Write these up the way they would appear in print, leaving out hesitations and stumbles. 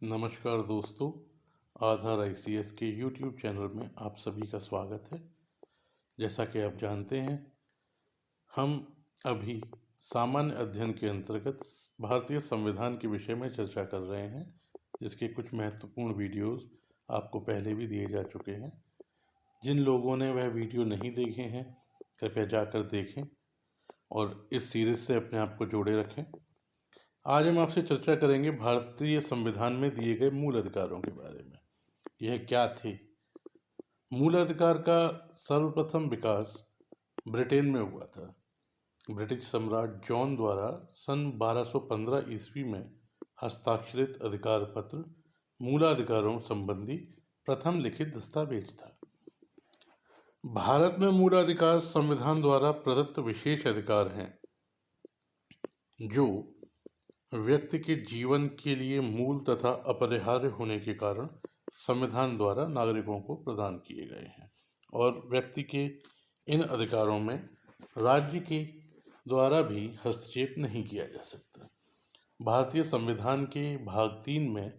नमस्कार दोस्तों, आधार आईसीएस के यूट्यूब चैनल में आप सभी का स्वागत है। जैसा कि आप जानते हैं, हम अभी सामान्य अध्ययन के अंतर्गत भारतीय संविधान के विषय में चर्चा कर रहे हैं, जिसके कुछ महत्वपूर्ण वीडियोस आपको पहले भी दिए जा चुके हैं। जिन लोगों ने वह वीडियो नहीं देखे हैं, कृपया जाकर देखें और इस सीरीज से अपने आप को जोड़े रखें। आज हम आपसे चर्चा करेंगे भारतीय संविधान में दिए गए मूल अधिकारों के बारे में। यह क्या थे? मूल अधिकार का सर्वप्रथम विकास ब्रिटेन में हुआ था। ब्रिटिश सम्राट जॉन द्वारा सन 1215 ईस्वी में हस्ताक्षरित अधिकार पत्र मूलाधिकारों संबंधी प्रथम लिखित दस्तावेज था। भारत में मूलाधिकार संविधान द्वारा प्रदत्त विशेष अधिकार हैं जो व्यक्ति के जीवन के लिए मूल तथा अपरिहार्य होने के कारण संविधान द्वारा नागरिकों को प्रदान किए गए हैं और व्यक्ति के इन अधिकारों में राज्य के द्वारा भी हस्तक्षेप नहीं किया जा सकता। भारतीय संविधान के भाग 3 में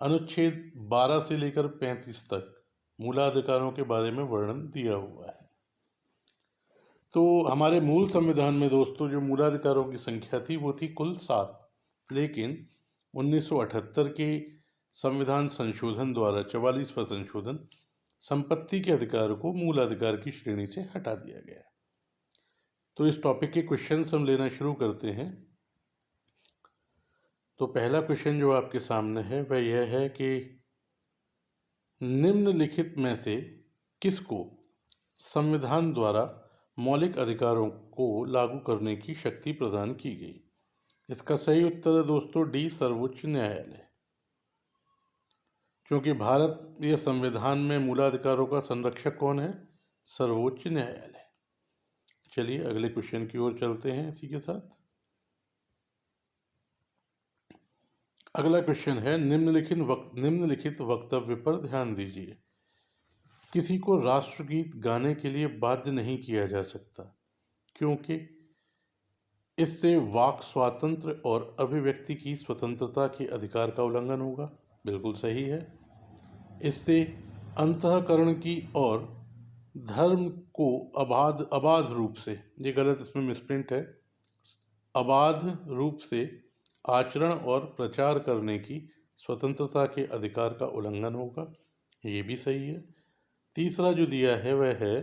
अनुच्छेद 12 से लेकर 35 तक मूलाधिकारों के बारे में वर्णन दिया हुआ है। तो हमारे मूल संविधान में दोस्तों जो मूलाधिकारों की संख्या थी वो थी कुल 7, लेकिन 1978 के संविधान संशोधन द्वारा 44वां संशोधन संपत्ति के अधिकार को मूलाधिकार की श्रेणी से हटा दिया गया। तो इस टॉपिक के क्वेश्चंस हम लेना शुरू करते हैं। तो पहला क्वेश्चन जो आपके सामने है वह यह है कि निम्नलिखित में से किसको संविधान द्वारा मौलिक अधिकारों को लागू करने की शक्ति प्रदान की गई? इसका सही उत्तर है दोस्तों डी, सर्वोच्च न्यायालय। क्योंकि भारतीय संविधान में मूलाधिकारों का संरक्षक कौन है? सर्वोच्च न्यायालय। चलिए अगले क्वेश्चन की ओर चलते हैं। इसी के साथ अगला क्वेश्चन है निम्नलिखित वक्तव्य पर ध्यान दीजिए। किसी को राष्ट्रगीत गाने के लिए बाध्य नहीं किया जा सकता क्योंकि इससे वाक स्वातंत्र्य और अभिव्यक्ति की स्वतंत्रता के अधिकार का उल्लंघन होगा। बिल्कुल सही है। इससे अंतःकरण की और धर्म को अबाध रूप से, ये गलत इसमें मिसप्रिंट है, अबाध रूप से आचरण और प्रचार करने की स्वतंत्रता के अधिकार का उल्लंघन होगा। ये भी सही है। तीसरा जो दिया है वह है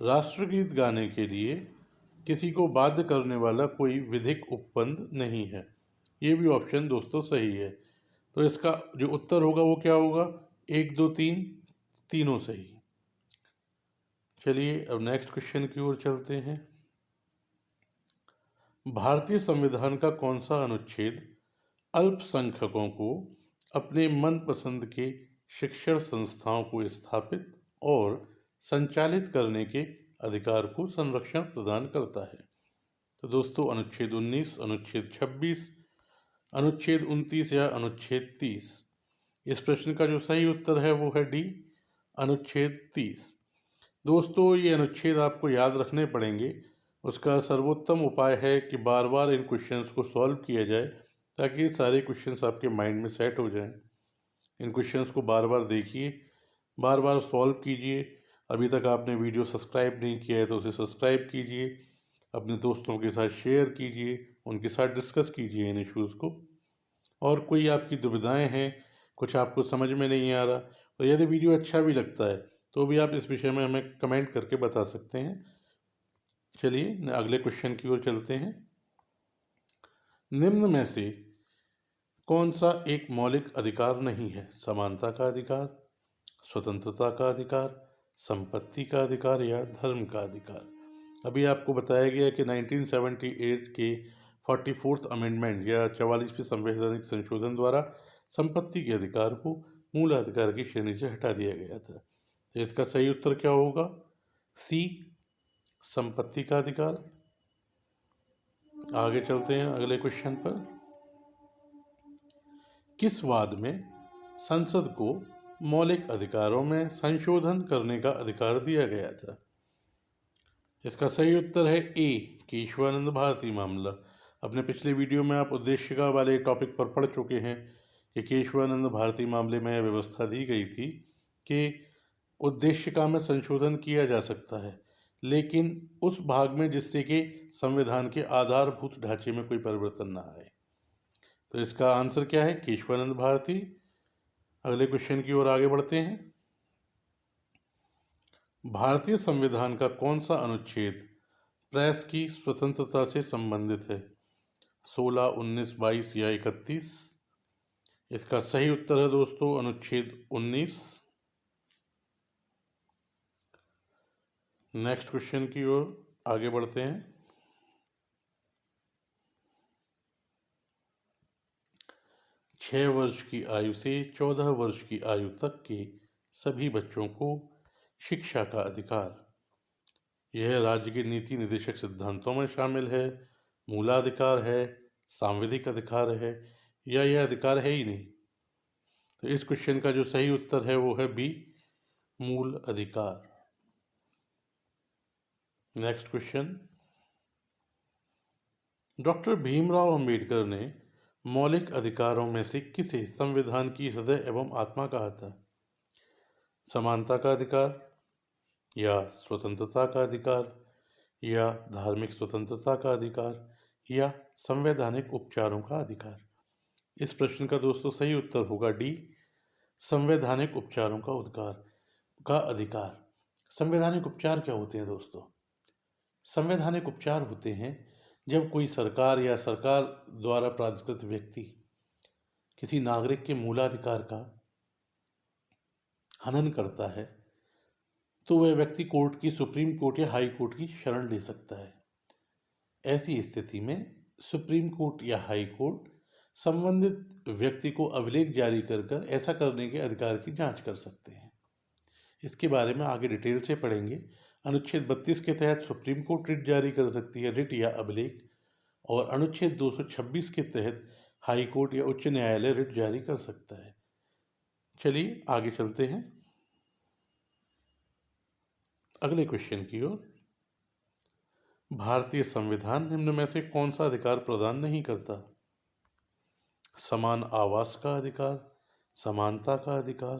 राष्ट्रगीत गाने के लिए किसी को बाध्य करने वाला कोई विधिक उपबंध नहीं है। ये भी ऑप्शन दोस्तों सही है। तो इसका जो उत्तर होगा वो क्या होगा? 1, 2, 3 तीनों सही। चलिए अब नेक्स्ट क्वेश्चन की ओर चलते हैं। भारतीय संविधान का कौन सा अनुच्छेद अल्पसंख्यकों को अपने मनपसंद के शिक्षण संस्थाओं को स्थापित और संचालित करने के अधिकार को संरक्षण प्रदान करता है? तो दोस्तों अनुच्छेद 19, अनुच्छेद 26, अनुच्छेद 29 या अनुच्छेद 30। इस प्रश्न का जो सही उत्तर है वो है डी, अनुच्छेद 30। दोस्तों ये अनुच्छेद आपको याद रखने पड़ेंगे। उसका सर्वोत्तम उपाय है कि बार बार इन क्वेश्चंस को सॉल्व किया जाए ताकि सारे क्वेश्चंस आपके माइंड में सेट हो जाएं। इन क्वेश्चंस को बार बार देखिए, बार बार सॉल्व कीजिए। अभी तक आपने वीडियो सब्सक्राइब नहीं किया है तो उसे सब्सक्राइब कीजिए, अपने दोस्तों के साथ शेयर कीजिए, उनके साथ डिस्कस कीजिए इन इश्यूज़ को। और कोई आपकी दुविधाएं हैं, कुछ आपको समझ में नहीं आ रहा, और यदि वीडियो अच्छा भी लगता है तो भी आप इस विषय में हमें कमेंट करके बता सकते हैं। चलिए अगले क्वेश्चन की ओर चलते हैं। निम्न में से कौन सा एक मौलिक अधिकार नहीं है? समानता का अधिकार, स्वतंत्रता का अधिकार, संपत्ति का अधिकार या धर्म का अधिकार? अभी आपको बताया गया कि 1978 के 44th अमेंडमेंट या 44वें संवैधानिक संशोधन द्वारा संपत्ति के अधिकार को मूल अधिकार की श्रेणी से हटा दिया गया था। तो इसका सही उत्तर क्या होगा? सी, संपत्ति का अधिकार। आगे चलते हैं अगले क्वेश्चन पर। किस वाद में संसद को मौलिक अधिकारों में संशोधन करने का अधिकार दिया गया था? इसका सही उत्तर है ए, केशवानंद भारती मामला। अपने पिछले वीडियो में आप उद्देशिका वाले टॉपिक पर पढ़ चुके हैं कि केशवानंद भारती मामले में यह व्यवस्था दी गई थी कि उद्देशिका में संशोधन किया जा सकता है, लेकिन उस भाग में जिससे कि संविधान के आधारभूत ढांचे में कोई परिवर्तन ना आए। तो इसका आंसर क्या है? केशवानंद भारती। अगले क्वेश्चन की ओर आगे बढ़ते हैं। भारतीय संविधान का कौन सा अनुच्छेद प्रेस की स्वतंत्रता से संबंधित है? 16, 19, 22 या 31? इसका सही उत्तर है दोस्तों अनुच्छेद 19। नेक्स्ट क्वेश्चन की ओर आगे बढ़ते हैं। छह वर्ष की आयु से 14 वर्ष की आयु तक के सभी बच्चों को शिक्षा का अधिकार, यह राज्य के नीति निर्देशक सिद्धांतों में शामिल है, मूलाधिकार है, सांविधिक अधिकार है, या यह अधिकार है ही नहीं? तो इस क्वेश्चन का जो सही उत्तर है वो है बी, मूल अधिकार। Next question, doctor Bhimrao Ambedkar ने मौलिक अधिकारों में से किसे संविधान की हृदय एवं आत्मा कहा था? समानता का अधिकार, या स्वतंत्रता का अधिकार, या धार्मिक स्वतंत्रता का अधिकार, या संवैधानिक उपचारों का अधिकार? इस प्रश्न का दोस्तों सही उत्तर होगा डी, संवैधानिक उपचारों का अधिकार। संवैधानिक उपचार क्या होते हैं दोस्तों? संवैधानिक उपचार होते हैं जब कोई सरकार या सरकार द्वारा प्राधिकृत व्यक्ति किसी नागरिक के मूलाधिकार का हनन करता है तो वह व्यक्ति कोर्ट की, सुप्रीम कोर्ट या हाई कोर्ट की शरण ले सकता है। ऐसी स्थिति में सुप्रीम कोर्ट या हाई कोर्ट संबंधित व्यक्ति को अभिलेख जारी कर ऐसा करने के अधिकार की जांच कर सकते हैं। इसके बारे में आगे डिटेल से पढ़ेंगे। अनुच्छेद 32 के तहत सुप्रीम कोर्ट रिट जारी कर सकती है, रिट या अभिलेख, और अनुच्छेद 226 के तहत हाई कोर्ट या उच्च न्यायालय रिट जारी कर सकता है। चलिए आगे चलते हैं अगले क्वेश्चन की ओर। भारतीय संविधान निम्न में से कौन सा अधिकार प्रदान नहीं करता? समान आवास का अधिकार, समानता का अधिकार,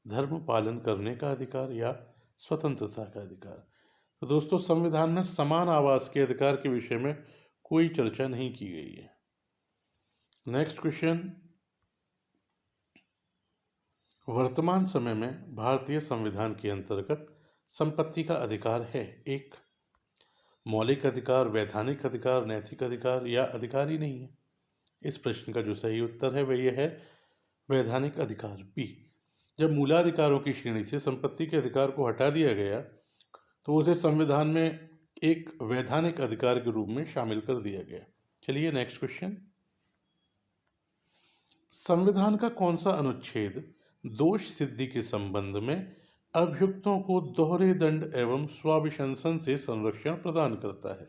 धर्म पालन करने का अधिकार, या स्वतंत्रता का अधिकार? तो दोस्तों संविधान में समान आवास के अधिकार के विषय में कोई चर्चा नहीं की गई है। नेक्स्ट क्वेश्चन, वर्तमान समय में भारतीय संविधान के अंतर्गत संपत्ति का अधिकार है? एक, मौलिक अधिकार, वैधानिक अधिकार, नैतिक अधिकार, या अधिकार ही नहीं है? इस प्रश्न का जो सही उत्तर है वह यह है वैधानिक अधिकार, बी। जब मूलाधिकारों की श्रेणी से संपत्ति के अधिकार को हटा दिया गया तो उसे संविधान में एक वैधानिक अधिकार के रूप में शामिल कर दिया गया। चलिए नेक्स्ट क्वेश्चन, संविधान का कौन सा अनुच्छेद दोष सिद्धि के संबंध में अभियुक्तों को दोहरे दंड एवं स्वाभिशंसन से संरक्षण प्रदान करता है?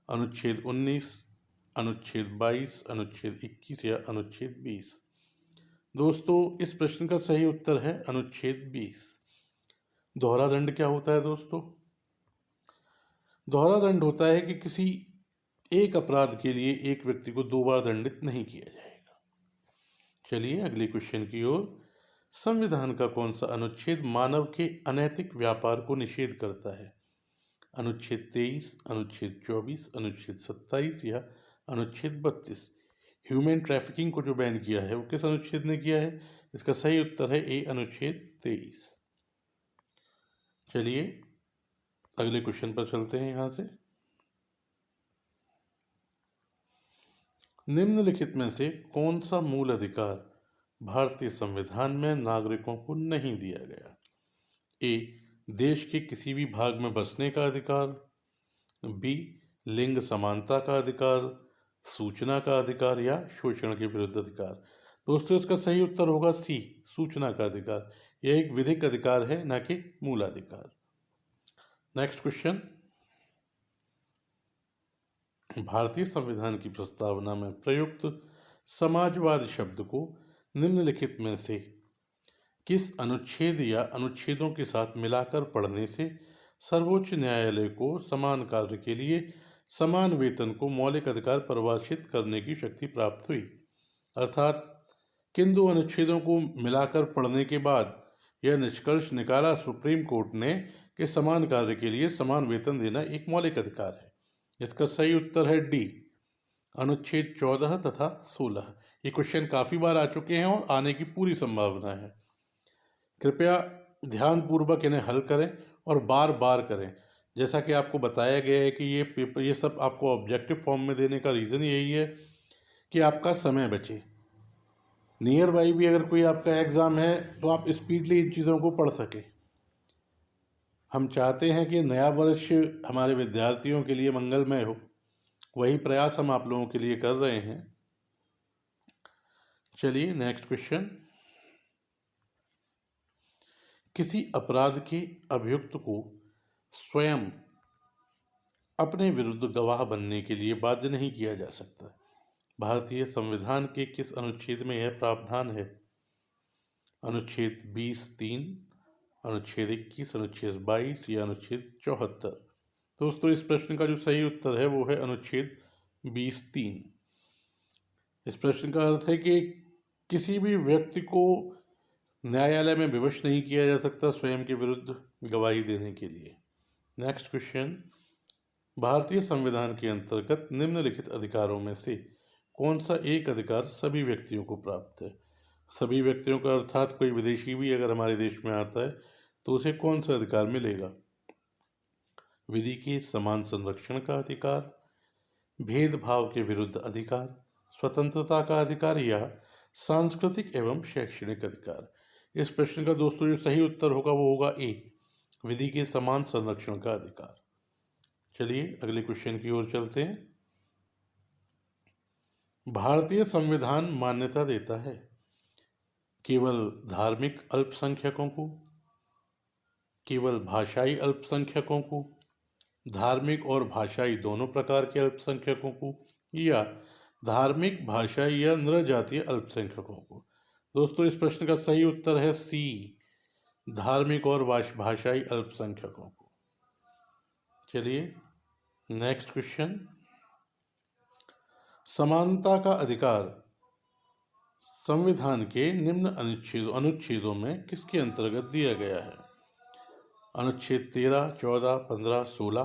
अनुच्छेद 19, अनुच्छेद 22, अनुच्छेद 21 या अनुच्छेद 20? दोस्तों इस प्रश्न का सही उत्तर है अनुच्छेद 20। दोहरा दंड क्या होता है दोस्तों? दोहरा दंड होता है कि किसी एक अपराध के लिए एक व्यक्ति को 2 बार दंडित नहीं किया जाएगा। चलिए अगले क्वेश्चन की ओर। संविधान का कौन सा अनुच्छेद मानव के अनैतिक व्यापार को निषेध करता है? अनुच्छेद 23, अनुच्छेद 24, अनुच्छेद 27 या अनुच्छेद 32? ह्यूमन ट्रैफिकिंग को जो बैन किया है वो किस अनुच्छेद ने किया है? इसका सही उत्तर है ए, अनुच्छेद 23। चलिए अगले क्वेश्चन पर चलते हैं। यहां से निम्नलिखित में से कौन सा मूल अधिकार भारतीय संविधान में नागरिकों को नहीं दिया गया? ए, देश के किसी भी भाग में बसने का अधिकार, बी, लिंग समानता का अधिकार, सूचना का अधिकार, या शोषण के विरुद्ध अधिकार? दोस्तों इसका सही उत्तर होगा सी, सूचना का अधिकार। यह एक विधिक अधिकार है, न कि मूलाधिकार। नेक्स्ट क्वेश्चन, भारतीय संविधान की प्रस्तावना में प्रयुक्त समाजवाद शब्द को निम्नलिखित में से किस अनुच्छेद या अनुच्छेदों के साथ मिलाकर पढ़ने से सर्वोच्च न्यायालय को समान कार्य के लिए समान वेतन को मौलिक अधिकार परिभाषित करने की शक्ति प्राप्त हुई? अर्थात किन दो अनुच्छेदों को मिलाकर पढ़ने के बाद यह निष्कर्ष निकाला सुप्रीम कोर्ट ने कि समान कार्य के लिए समान वेतन देना एक मौलिक अधिकार है? इसका सही उत्तर है डी, अनुच्छेद 14 तथा 16। ये क्वेश्चन काफी बार आ चुके हैं और आने की पूरी संभावना है। कृपया ध्यानपूर्वक इन्हें हल करें और बार बार करें। जैसा कि आपको बताया गया है कि ये सब आपको ऑब्जेक्टिव फॉर्म में देने का रीज़न यही है कि आपका समय बचे। नियर बाई भी अगर कोई आपका एग्ज़ाम है तो आप स्पीडली इन चीज़ों को पढ़ सकें। हम चाहते हैं कि नया वर्ष हमारे विद्यार्थियों के लिए मंगलमय हो, वही प्रयास हम आप लोगों के लिए कर रहे हैं। चलिए नेक्स्ट क्वेश्चन। किसी अपराध के अभियुक्त को स्वयं अपने विरुद्ध गवाह बनने के लिए बाध्य नहीं किया जा सकता। भारतीय संविधान के किस अनुच्छेद में यह प्रावधान है? अनुच्छेद 20(3), अनुच्छेद 21, अनुच्छेद 22 या अनुच्छेद 74? दोस्तों इस प्रश्न का जो सही उत्तर है वो है अनुच्छेद 20(3). इस प्रश्न का अर्थ है कि किसी भी व्यक्ति को न्यायालय में विवश नहीं किया जा सकता स्वयं के विरुद्ध गवाही देने के लिए। Next question. भारतीय संविधान के अंतर्गत निम्नलिखित अधिकारों में से कौन सा एक अधिकार सभी व्यक्तियों को प्राप्त है? सभी व्यक्तियों का अर्थात कोई विदेशी भी अगर हमारे देश में आता है तो उसे कौन सा अधिकार मिलेगा? विधि के समान संरक्षण का अधिकार, भेदभाव के विरुद्ध अधिकार, स्वतंत्रता का अधिकार या सांस्कृतिक एवं शैक्षणिक अधिकार? इस प्रश्न का दोस्तों जो सही उत्तर होगा वो होगा ए, विधि के समान संरक्षण का अधिकार। चलिए अगले क्वेश्चन की ओर चलते हैं। भारतीय संविधान मान्यता देता है केवल धार्मिक अल्पसंख्यकों को, केवल भाषाई अल्पसंख्यकों को, धार्मिक और भाषाई दोनों प्रकार के अल्पसंख्यकों को, या धार्मिक, भाषाई या नृजातीय अल्पसंख्यकों को? दोस्तों इस प्रश्न का सही उत्तर है सी, धार्मिक और भाषाई अल्पसंख्यकों को। चलिए नेक्स्ट क्वेश्चन। समानता का अधिकार संविधान के निम्न अनुच्छेदों में किसके अंतर्गत दिया गया है? अनुच्छेद 13, 14, 15, 16।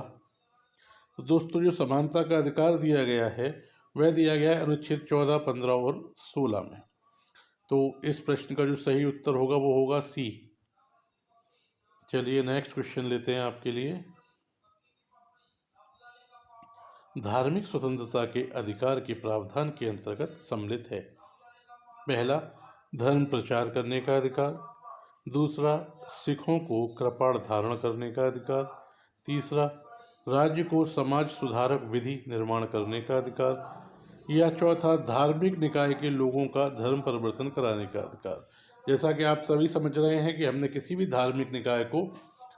तो दोस्तों जो समानता का अधिकार दिया गया है वह दिया गया है अनुच्छेद 14, 15 और 16 में। तो इस प्रश्न का जो सही उत्तर होगा वो होगा सी। चलिए नेक्स्ट क्वेश्चन लेते हैं आपके लिए। धार्मिक स्वतंत्रता के अधिकार के प्रावधान के अंतर्गत सम्मिलित है पहला, धर्म प्रचार करने का अधिकार, दूसरा, सिखों को कृपाण धारण करने का अधिकार, तीसरा, राज्य को समाज सुधारक विधि निर्माण करने का अधिकार, या चौथा, धार्मिक निकाय के लोगों का धर्म परिवर्तन कराने का अधिकार। जैसा कि आप सभी समझ रहे हैं कि हमने किसी भी धार्मिक निकाय को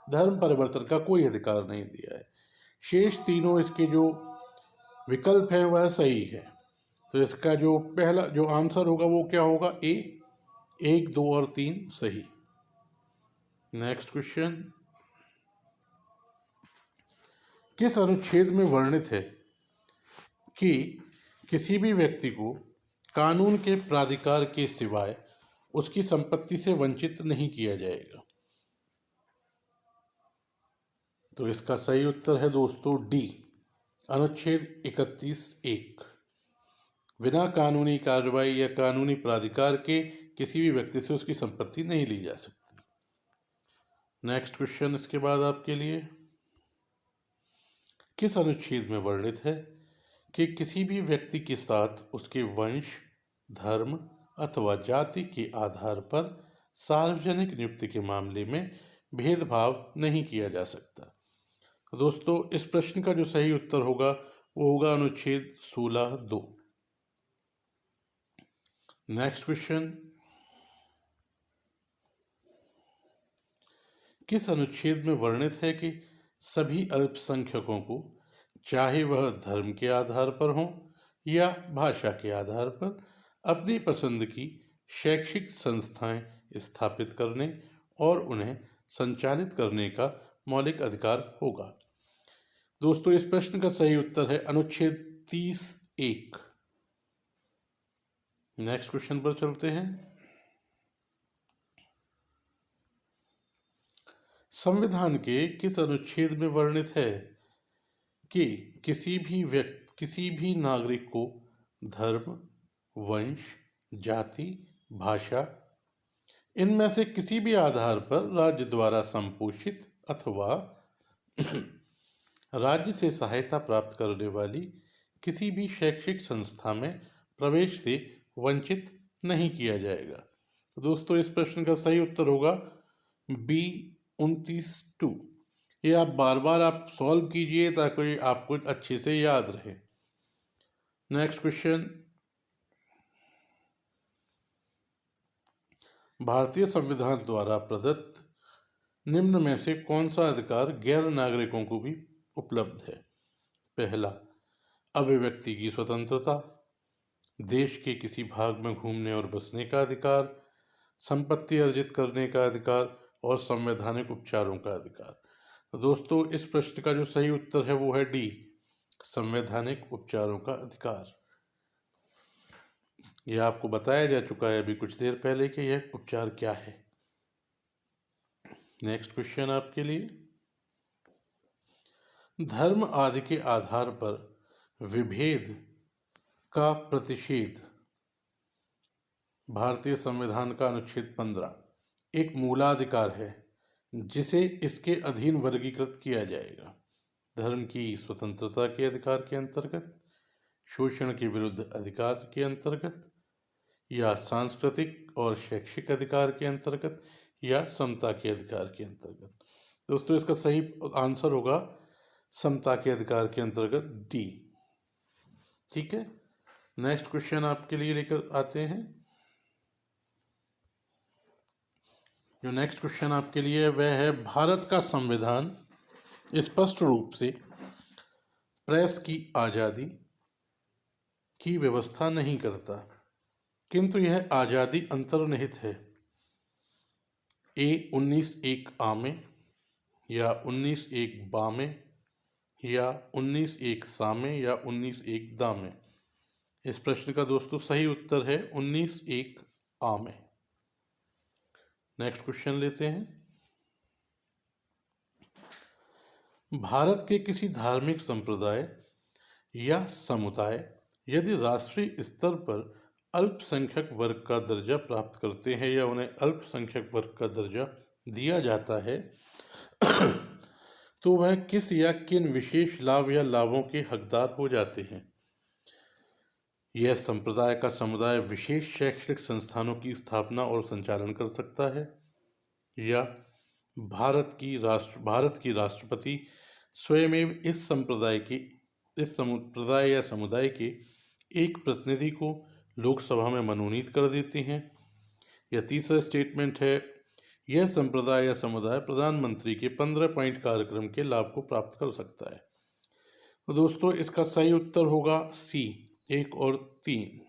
धर्म परिवर्तन का कोई अधिकार नहीं दिया है। शेष तीनों इसके जो विकल्प हैं वह सही है। तो इसका जो पहला जो आंसर होगा वो क्या होगा? ए, 1, 2 और 3 सही। Next question. किस अनुच्छेद में वर्णित है कि किसी भी व्यक्ति को कानून के प्राधिकार के सिवाय उसकी संपत्ति से वंचित नहीं किया जाएगा? तो इसका सही उत्तर है दोस्तों डी, अनुच्छेद 31(1). बिना कानूनी कार्रवाई या कानूनी प्राधिकार के किसी भी व्यक्ति से उसकी संपत्ति नहीं ली जा सकती। नेक्स्ट क्वेश्चन इसके बाद आपके लिए। किस अनुच्छेद में वर्णित है कि किसी भी व्यक्ति के साथ उसके वंश, धर्म अथवा जाति के आधार पर सार्वजनिक नियुक्ति के मामले में भेदभाव नहीं किया जा सकता? दोस्तों इस प्रश्न का जो सही उत्तर होगा वो होगा अनुच्छेद 16(2). Next question. किस अनुच्छेद में वर्णित है कि सभी अल्पसंख्यकों को, चाहे वह धर्म के आधार पर हो या भाषा के आधार पर, अपनी पसंद की शैक्षिक संस्थाएं स्थापित करने और उन्हें संचालित करने का मौलिक अधिकार होगा? दोस्तों इस प्रश्न का सही उत्तर है अनुच्छेद 30(1). नेक्स्ट क्वेश्चन पर चलते हैं। संविधान के किस अनुच्छेद में वर्णित है कि किसी भी नागरिक को धर्म, वंश, जाति, भाषा इनमें से किसी भी आधार पर राज्य द्वारा संपोषित अथवा राज्य से सहायता प्राप्त करने वाली किसी भी शैक्षिक संस्था में प्रवेश से वंचित नहीं किया जाएगा। तो दोस्तों इस प्रश्न का सही उत्तर होगा बी 29(2). ये आप बार बार आप सॉल्व कीजिए ताकि आपको अच्छे से याद रहे। नेक्स्ट क्वेश्चन, भारतीय संविधान द्वारा प्रदत्त निम्न में से कौन सा अधिकार गैर नागरिकों को भी उपलब्ध है? पहला, अभिव्यक्ति की स्वतंत्रता, देश के किसी भाग में घूमने और बसने का अधिकार, संपत्ति अर्जित करने का अधिकार और संवैधानिक उपचारों का अधिकार। तो दोस्तों इस प्रश्न का जो सही उत्तर है वो है डी, संवैधानिक उपचारों का अधिकार। यह आपको बताया जा चुका है अभी कुछ देर पहले कि यह उपचार क्या है। नेक्स्ट क्वेश्चन आपके लिए, धर्म आदि के आधार पर विभेद का प्रतिषेध भारतीय संविधान का अनुच्छेद 15 एक मूलाधिकार है जिसे इसके अधीन वर्गीकृत किया जाएगा। धर्म की स्वतंत्रता के अधिकार के अंतर्गत, शोषण के विरुद्ध अधिकार के अंतर्गत, या सांस्कृतिक और शैक्षिक अधिकार के अंतर्गत, या समता के अधिकार के अंतर्गत। दोस्तों इसका सही आंसर होगा समता के अधिकार के अंतर्गत डी। ठीक है, नेक्स्ट क्वेश्चन आपके लिए लेकर आते हैं। जो नेक्स्ट क्वेश्चन आपके लिए वह है, भारत का संविधान स्पष्ट रूप से प्रेस की आज़ादी की व्यवस्था नहीं करता, किंतु यह आज़ादी अंतर्निहित है। ए 19(1) आ में, या 19(1) बा में, या 19(1) सा में, या 19(1) दा में। इस प्रश्न का दोस्तों सही उत्तर है 19(1) आ में। नेक्स्ट क्वेश्चन लेते हैं। भारत के किसी धार्मिक संप्रदाय या समुदाय यदि राष्ट्रीय स्तर पर अल्पसंख्यक वर्ग का दर्जा प्राप्त करते हैं या उन्हें अल्पसंख्यक वर्ग का दर्जा दिया जाता है तो वह किस या किन विशेष लाभ या लाभों के हकदार हो जाते हैं? यह संप्रदाय का समुदाय विशेष शैक्षणिक संस्थानों की स्थापना और संचालन कर सकता है, या भारत की राष्ट्रपति स्वयं इस संप्रदाय या समुदाय के एक प्रतिनिधि को लोकसभा में मनोनीत कर देते हैं, या तीसरा स्टेटमेंट है, यह संप्रदाय या समुदाय प्रधानमंत्री के 15 पॉइंट कार्यक्रम के लाभ को प्राप्त कर सकता है। तो दोस्तों इसका सही उत्तर होगा सी 1 और 3,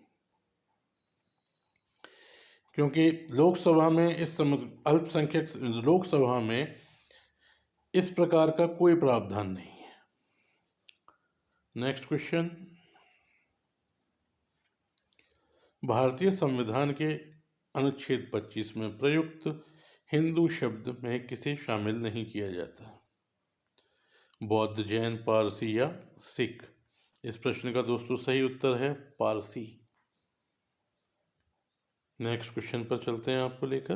क्योंकि लोकसभा में इस प्रकार का कोई प्रावधान नहीं है। नेक्स्ट क्वेश्चन, भारतीय संविधान के अनुच्छेद 25 में प्रयुक्त हिंदू शब्द में किसे शामिल नहीं किया जाता? बौद्ध, जैन, पारसी या सिख। इस प्रश्न का दोस्तों सही उत्तर है पारसी। नेक्स्ट क्वेश्चन पर चलते हैं आपको लेकर।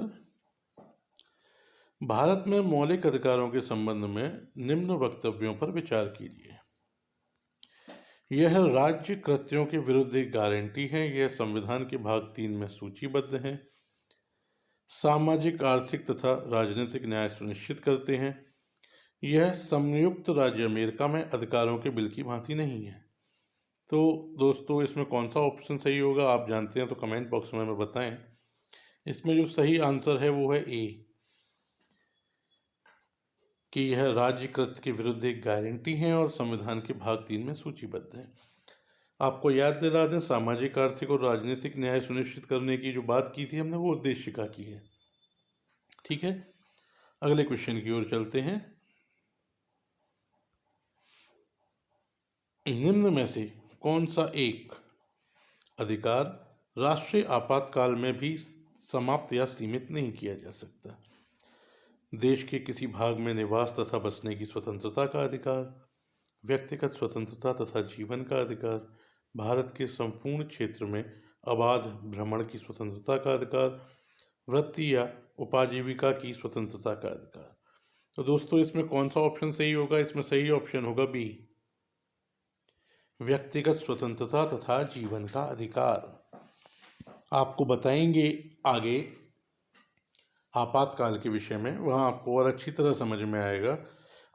भारत में मौलिक अधिकारों के संबंध में निम्न वक्तव्यों पर विचार कीजिए। यह राज्य कृत्यों के विरुद्ध एक गारंटी है। यह संविधान के भाग 3 में सूचीबद्ध है। सामाजिक, आर्थिक तथा राजनीतिक न्याय सुनिश्चित करते हैं। यह संयुक्त राज्य अमेरिका में अधिकारों के बिल की भांति नहीं है। तो दोस्तों इसमें कौन सा ऑप्शन सही होगा आप जानते हैं तो कमेंट बॉक्स में हमें बताएं। इसमें जो सही आंसर है वो है ए, कि यह राज्य कृत्य के विरुद्ध एक गारंटी है और संविधान के भाग 3 में सूचीबद्ध है। आपको याद दिला दें, सामाजिक, आर्थिक और राजनीतिक न्याय सुनिश्चित करने की जो बात की थी हमने वो उद्देशिका की है। ठीक है, अगले क्वेश्चन की ओर चलते हैं। निम्न में से कौन सा एक अधिकार राष्ट्रीय आपातकाल में भी समाप्त या सीमित नहीं किया जा सकता। देश के किसी भाग में निवास तथा बसने की स्वतंत्रता का अधिकार, व्यक्तिगत स्वतंत्रता तथा जीवन का अधिकार, भारत के संपूर्ण क्षेत्र में अबाध भ्रमण की स्वतंत्रता का अधिकार, वृत्ति या उपाजीविका की स्वतंत्रता का अधिकार। तो दोस्तों इसमें कौन सा ऑप्शन सही होगा? इसमें सही ऑप्शन होगा बी, व्यक्तिगत स्वतंत्रता तथा जीवन का अधिकार। आपको बताएंगे आगे आपातकाल के विषय में, वहाँ आपको और अच्छी तरह समझ में आएगा।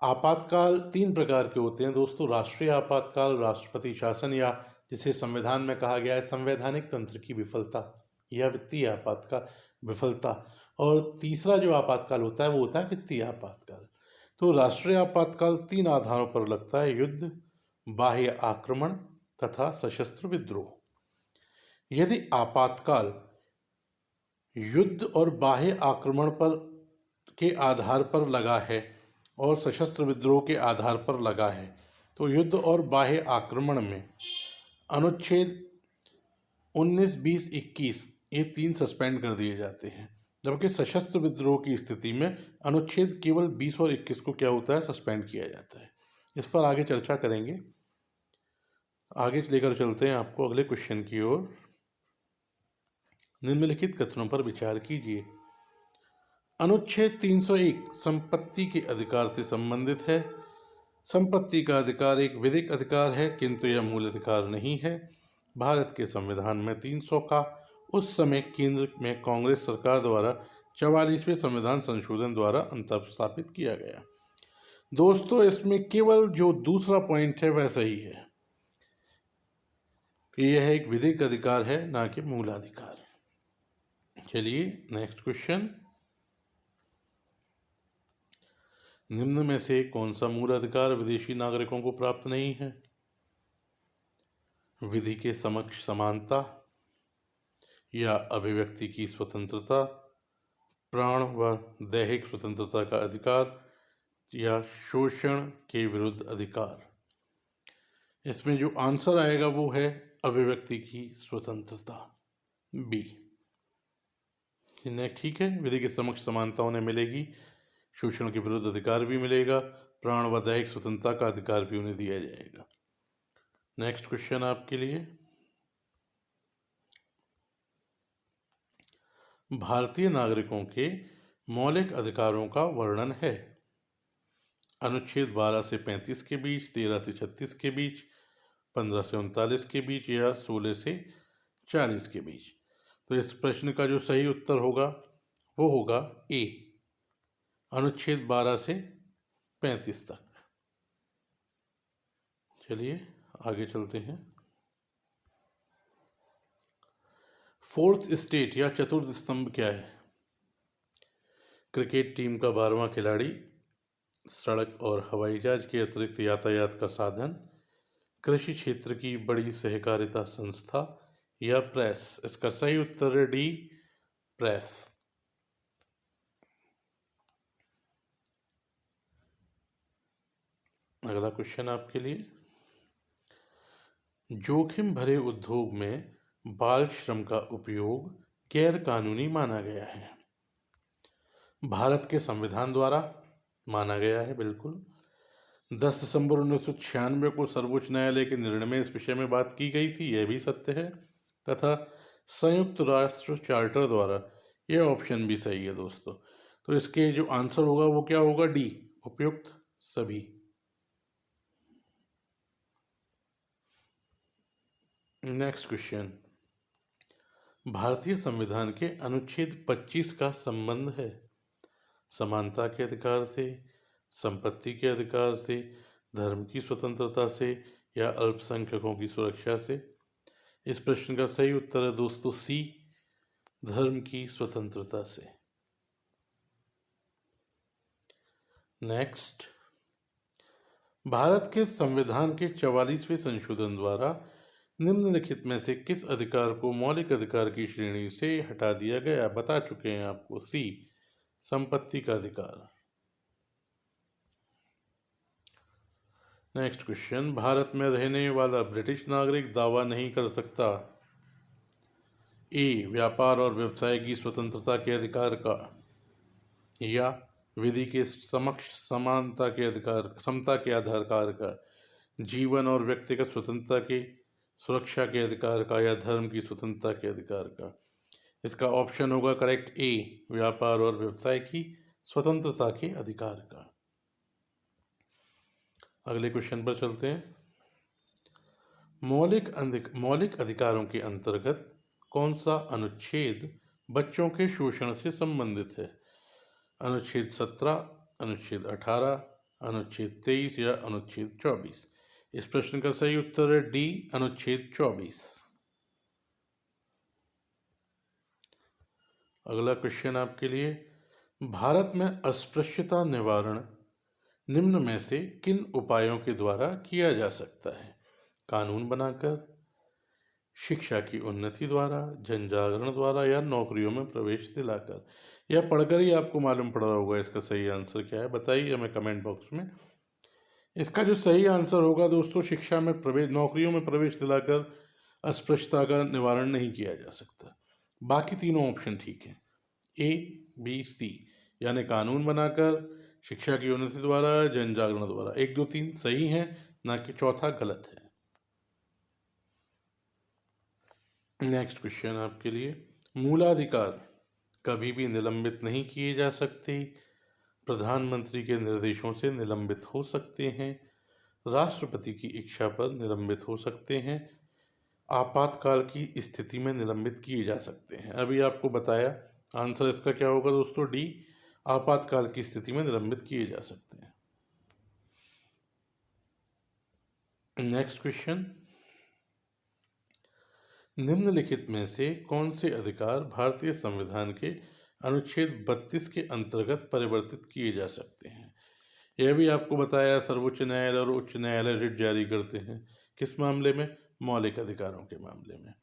आपातकाल 3 प्रकार के होते हैं दोस्तों, राष्ट्रीय आपातकाल, राष्ट्रपति शासन या जिसे संविधान में कहा गया है संवैधानिक तंत्र की विफलता या वित्तीय आपातकाल विफलता, और तीसरा जो आपातकाल होता है वो होता है वित्तीय आपातकाल। तो राष्ट्रीय आपातकाल 3 आधारों पर लगता है, युद्ध, बाह्य आक्रमण तथा सशस्त्र विद्रोह। यदि आपातकाल युद्ध और बाह्य आक्रमण पर के आधार पर लगा है और सशस्त्र विद्रोह के आधार पर लगा है, तो युद्ध और बाह्य आक्रमण में अनुच्छेद 19, 20, 21 ये 3 सस्पेंड कर दिए जाते हैं, जबकि सशस्त्र विद्रोह की स्थिति में अनुच्छेद केवल 20 और 21 को क्या होता है, सस्पेंड किया जाता है। इस पर आगे चर्चा करेंगे। आगे लेकर चलते हैं आपको अगले क्वेश्चन की ओर। निम्नलिखित कथनों पर विचार कीजिए। अनुच्छेद 301 संपत्ति के अधिकार से संबंधित है। संपत्ति का अधिकार एक विधिक अधिकार है, किंतु यह मूल अधिकार नहीं है। भारत के संविधान में 300 का उस समय केंद्र में कांग्रेस सरकार द्वारा 44वें संविधान संशोधन द्वारा अंतर्स्थापित किया गया। दोस्तों इसमें केवल जो दूसरा पॉइंट है वह सही है कि यह एक विधिक अधिकार है, ना कि मूलाधिकार। चलिए नेक्स्ट क्वेश्चन। निम्न में से कौन सा मूलाधिकार विदेशी नागरिकों को प्राप्त नहीं है? विधि के समक्ष समानता या अभिव्यक्ति की स्वतंत्रता, प्राण व दैहिक स्वतंत्रता का अधिकार या शोषण के विरुद्ध अधिकार। इसमें जो आंसर आएगा वो है अभिव्यक्ति की स्वतंत्रता, बी। ठीक है, विधि के समक्ष समानता उन्हें मिलेगी, शोषण के विरुद्ध अधिकार भी मिलेगा, प्राण व दैहिक स्वतंत्रता का अधिकार भी उन्हें दिया जाएगा। नेक्स्ट क्वेश्चन आपके लिए। भारतीय नागरिकों के मौलिक अधिकारों का वर्णन है। अनुच्छेद 12 से 35 के बीच, 13 से 36 के बीच, 15 से 39 के बीच या 16 से 40 के बीच। तो इस प्रश्न का जो सही उत्तर होगा वो होगा ए, अनुच्छेद 12 से 35 तक। चलिए आगे चलते हैं। फोर्थ स्टेट या चतुर्थ स्तंभ क्या है? क्रिकेट टीम का 12वां खिलाड़ी, सड़क और हवाई जहाज के अतिरिक्त यातायात का साधन, कृषि क्षेत्र की बड़ी सहकारिता संस्था या प्रेस। इसका सही उत्तर है डी, प्रेस। अगला क्वेश्चन आपके लिए। जोखिम भरे उद्योग में बाल श्रम का उपयोग गैर कानूनी माना गया है। भारत के संविधान द्वारा माना गया है, बिल्कुल। 10 दिसंबर 1996 को सर्वोच्च न्यायालय के निर्णय में इस विषय में बात की गई थी, यह भी सत्य है। तथा संयुक्त राष्ट्र चार्टर द्वारा, यह ऑप्शन भी सही है दोस्तों। तो इसके जो आंसर होगा वो क्या होगा? डी, उपयुक्त सभी। Next question. भारतीय संविधान के अनुच्छेद 25 का संबंध है समानता के अधिकार से, संपत्ति के अधिकार से, धर्म की स्वतंत्रता से या अल्पसंख्यकों की सुरक्षा से। इस प्रश्न का सही उत्तर है दोस्तों सी, धर्म की स्वतंत्रता से। नेक्स्ट। भारत के संविधान के 44वें संशोधन द्वारा निम्नलिखित में से किस अधिकार को मौलिक अधिकार की श्रेणी से हटा दिया गया? बता चुके हैं आपको, सी, संपत्ति का अधिकार। Next question. भारत में रहने वाला ब्रिटिश नागरिक दावा नहीं कर सकता ए व्यापार और व्यवसाय की स्वतंत्रता के अधिकार का, या विधि के समक्ष समानता के अधिकार समता के अधिकार का, जीवन और व्यक्तिगत स्वतंत्रता के सुरक्षा के अधिकार का, या धर्म की स्वतंत्रता के अधिकार का। इसका ऑप्शन होगा करेक्ट ए व्यापार और व्यवसाय की स्वतंत्रता के अधिकार का। अगले क्वेश्चन पर चलते हैं। मौलिक अधिकारों के अंतर्गत कौन सा अनुच्छेद बच्चों के शोषण से संबंधित है? अनुच्छेद 17, अनुच्छेद 18, अनुच्छेद 23 या अनुच्छेद 24? इस प्रश्न का सही उत्तर है डी अनुच्छेद 24। अगला क्वेश्चन आपके लिए, भारत में अस्पृश्यता निवारण निम्न में से किन उपायों के द्वारा किया जा सकता है? कानून बनाकर, शिक्षा की उन्नति द्वारा, जन जागरण द्वारा, या नौकरियों में प्रवेश दिलाकर? या पढ़कर ही आपको मालूम पड़ रहा होगा इसका सही आंसर क्या है, बताइए हमें कमेंट बॉक्स में। इसका जो सही आंसर होगा दोस्तों, शिक्षा में प्रवेश, नौकरियों में प्रवेश दिलाकर अस्पृश्यता का निवारण नहीं किया जा सकता। बाकी तीनों ऑप्शन ठीक है, ए बी सी, यानी कानून बनाकर, शिक्षा की उन्नति द्वारा, जन जागरण द्वारा। 1 2 3 सही है, ना कि चौथा गलत है। नेक्स्ट क्वेश्चन आपके लिए, मूलाधिकार कभी भी निलंबित नहीं किए जा सकते, प्रधानमंत्री के निर्देशों से निलंबित हो सकते हैं, राष्ट्रपति की इच्छा पर निलंबित हो सकते हैं, आपातकाल की स्थिति में निलंबित किए जा सकते हैं। अभी आपको बताया, आंसर इसका क्या होगा दोस्तों, डी आपातकाल की स्थिति में निलंबित किए जा सकते हैं। नेक्स्ट क्वेश्चन, निम्नलिखित में से कौन से अधिकार भारतीय संविधान के अनुच्छेद 32 के अंतर्गत परिवर्तित किए जा सकते हैं? यह भी आपको बताया, सर्वोच्च न्यायालय और उच्च न्यायालय रिट जारी करते हैं। किस मामले में? मौलिक अधिकारों के मामले में।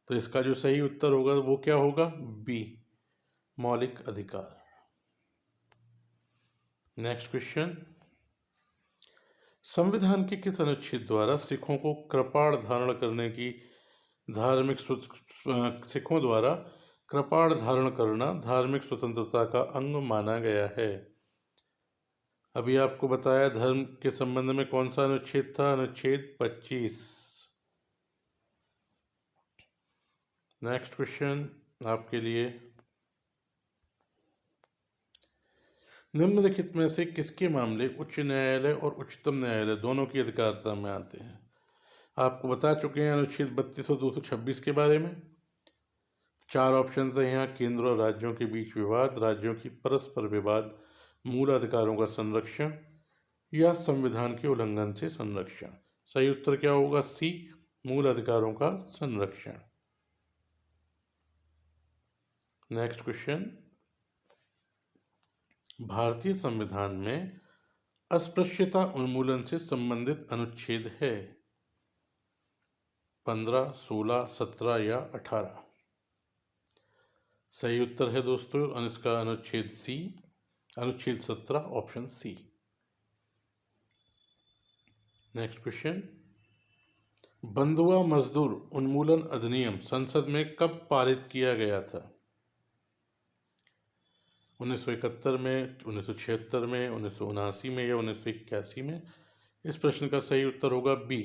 तो इसका जो सही उत्तर होगा वो क्या होगा? बी मौलिक अधिकार। नेक्स्ट क्वेश्चन, संविधान के किस अनुच्छेद द्वारा सिखों को कृपाण धारण करने की सिखों द्वारा कृपाण धारण करना धार्मिक स्वतंत्रता का अंग माना गया है? अभी आपको बताया धर्म के संबंध में कौन सा अनुच्छेद था, अनुच्छेद 25। नेक्स्ट क्वेश्चन आपके लिए, निम्नलिखित में से किसके मामले उच्च न्यायालय और उच्चतम न्यायालय दोनों की अधिकारिता में आते हैं? आपको बता चुके हैं अनुच्छेद 32 और 226 के बारे में। 4 ऑप्शन है यहाँ, केंद्र और राज्यों के बीच विवाद, राज्यों की परस्पर विवाद, मूल अधिकारों का संरक्षण, या संविधान के उल्लंघन से संरक्षण। सही उत्तर क्या होगा? सी मूल अधिकारों का संरक्षण। नेक्स्ट क्वेश्चन, भारतीय संविधान में अस्पृश्यता उन्मूलन से संबंधित अनुच्छेद है 15, 16, 17 या 18? सही उत्तर है दोस्तों इसका अनुच्छेद सी, अनुच्छेद 17 ऑप्शन सी। नेक्स्ट क्वेश्चन, बंधुआ मजदूर उन्मूलन अधिनियम संसद में कब पारित किया गया था? 1971 में, 1976 में, 1979 में, या 1981 में? इस प्रश्न का सही उत्तर होगा बी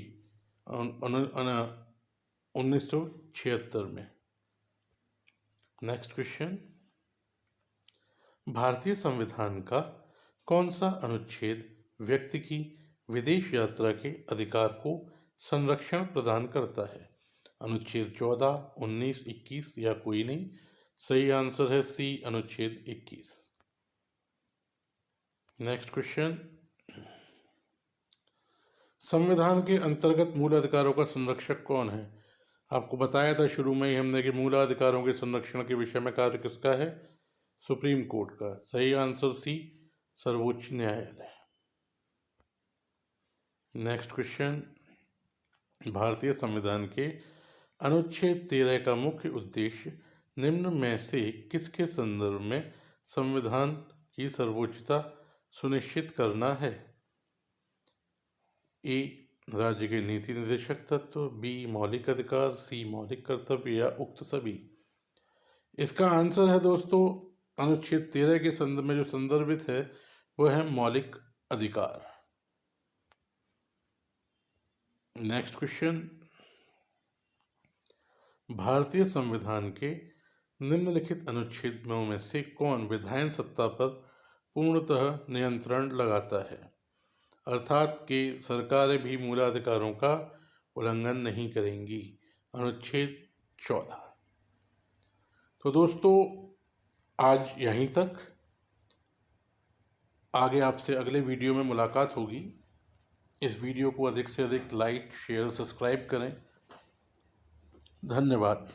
1976 में। नेक्स्ट क्वेश्चन, भारतीय संविधान का कौन सा अनुच्छेद व्यक्ति की विदेश यात्रा के अधिकार को संरक्षण प्रदान करता है? अनुच्छेद 14, 19, 21 या कोई नहीं? सही आंसर है सी अनुच्छेद 21। नेक्स्ट क्वेश्चन, संविधान के अंतर्गत मूल अधिकारों का संरक्षक कौन है? आपको बताया था शुरू में ही हमने कि मूल अधिकारों के संरक्षण के विषय में कार्य किसका है? सुप्रीम कोर्ट का। सही आंसर सी सर्वोच्च न्यायालय। नेक्स्ट क्वेश्चन, भारतीय संविधान के अनुच्छेद 13 का मुख्य उद्देश्य निम्न में से किसके संदर्भ में संविधान की सर्वोच्चता सुनिश्चित करना है? ए राज्य के नीति निर्देशक तत्व, बी मौलिक अधिकार, सी मौलिक कर्तव्य, या उक्त सभी? इसका आंसर है दोस्तों अनुच्छेद 13 के संदर्भ में जो संदर्भित है वो है मौलिक अधिकार। नेक्स्ट क्वेश्चन, भारतीय संविधान के निम्नलिखित अनुच्छेदों में से कौन विधायन सत्ता पर पूर्णतः नियंत्रण लगाता है, अर्थात कि सरकारें भी मूलाधिकारों का उल्लंघन नहीं करेंगी? अनुच्छेद 14। तो दोस्तों आज यहीं तक, आगे आपसे अगले वीडियो में मुलाकात होगी। इस वीडियो को अधिक से अधिक लाइक, शेयर, सब्सक्राइब करें। धन्यवाद।